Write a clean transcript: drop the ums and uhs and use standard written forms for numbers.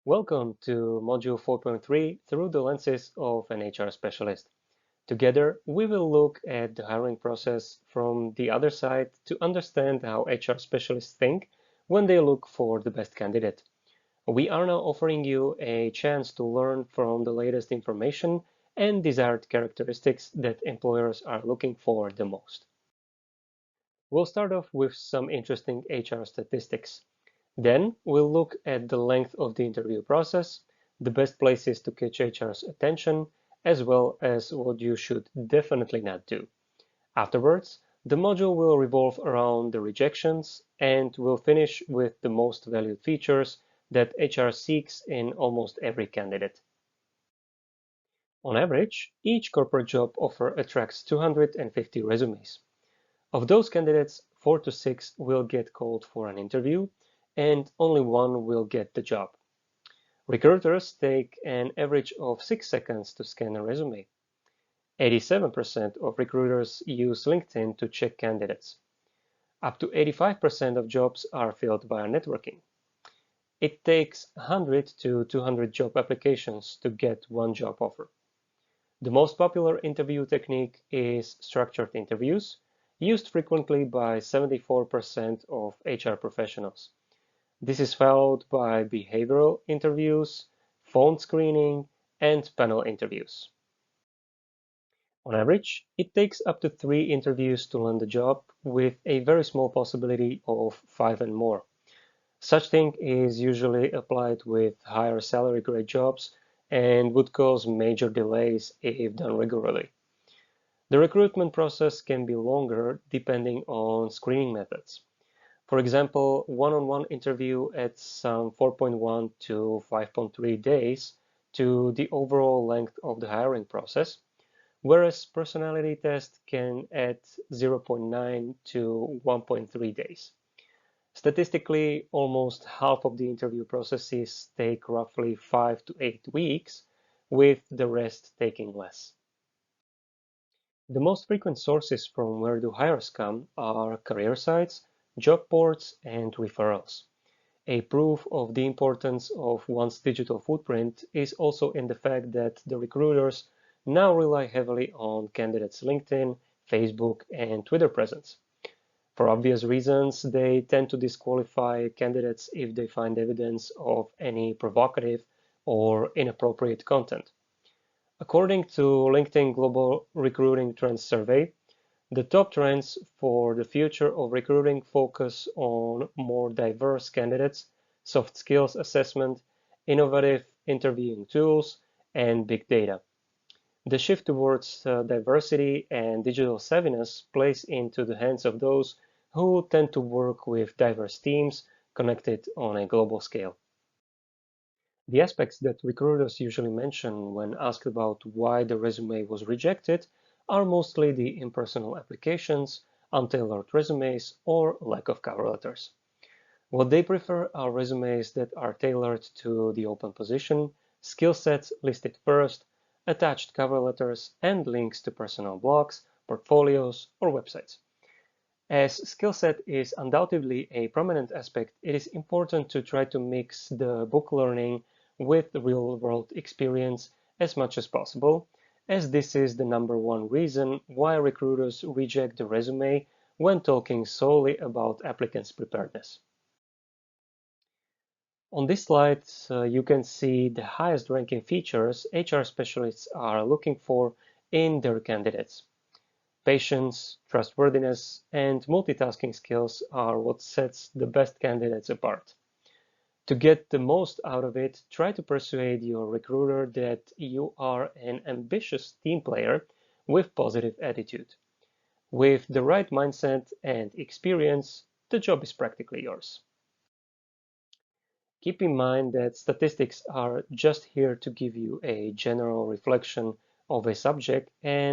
Welcome to Module 4.3 through the lenses of an HR specialist. Together, we will look at the hiring process from the other side to understand how HR specialists think when they look for the best candidate. We are now offering you a chance to learn from the latest information and desired characteristics that employers are looking for the most. We'll start off with some interesting HR statistics. Then we'll look at the length of the interview process, the best places to catch HR's attention, as well as what you should definitely not do. Afterwards, the module will revolve around the rejections and will finish with the most valued features that HR seeks in almost every candidate. On average, each corporate job offer attracts 250 resumes. Of those candidates, 4 to 6 will get called for an interview, and only one will get the job. Recruiters take an average of 6 seconds to scan a resume. 87% of recruiters use LinkedIn to check candidates. Up to 85% of jobs are filled via networking. It takes 100 to 200 job applications to get one job offer. The most popular interview technique is structured interviews, used frequently by 74% of HR professionals. This is followed by behavioral interviews, phone screening, and panel interviews. On average, it takes up to 3 interviews to land a job, with a very small possibility of 5 and more. Such thing is usually applied with higher salary grade jobs and would cause major delays if done regularly. The recruitment process can be longer depending on screening methods. For example, one-on-one interview adds some 4.1 to 5.3 days to the overall length of the hiring process, whereas personality test can add 0.9 to 1.3 days. Statistically, almost half of the interview processes take roughly 5 to 8 weeks, with the rest taking less. The most frequent sources from where do hires come are career sites, job boards, and referrals. A proof of the importance of one's digital footprint is also in the fact that the recruiters now rely heavily on candidates' LinkedIn, Facebook, and Twitter presence. For obvious reasons, they tend to disqualify candidates if they find evidence of any provocative or inappropriate content. According to LinkedIn Global Recruiting Trends Survey, the top trends for the future of recruiting focus on more diverse candidates, soft skills assessment, innovative interviewing tools, and big data. The shift towards diversity and digital savviness plays into the hands of those who tend to work with diverse teams connected on a global scale. The aspects that recruiters usually mention when asked about why the resume was rejected are mostly the impersonal applications, untailored resumes, or lack of cover letters. What they prefer are resumes that are tailored to the open position, skill sets listed first, attached cover letters, and links to personal blogs, portfolios, or websites. As skill set is undoubtedly a prominent aspect, it is important to try to mix the book learning with real-world experience as much as possible, as this is the number one reason why recruiters reject the resume when talking solely about applicants' preparedness. On this slide, you can see the highest ranking features HR specialists are looking for in their candidates. Patience, trustworthiness, and multitasking skills are what sets the best candidates apart. To get the most out of it, try to persuade your recruiter that you are an ambitious team player with positive attitude. With the right mindset and experience, the job is practically yours. Keep in mind that statistics are just here to give you a general reflection of a subject and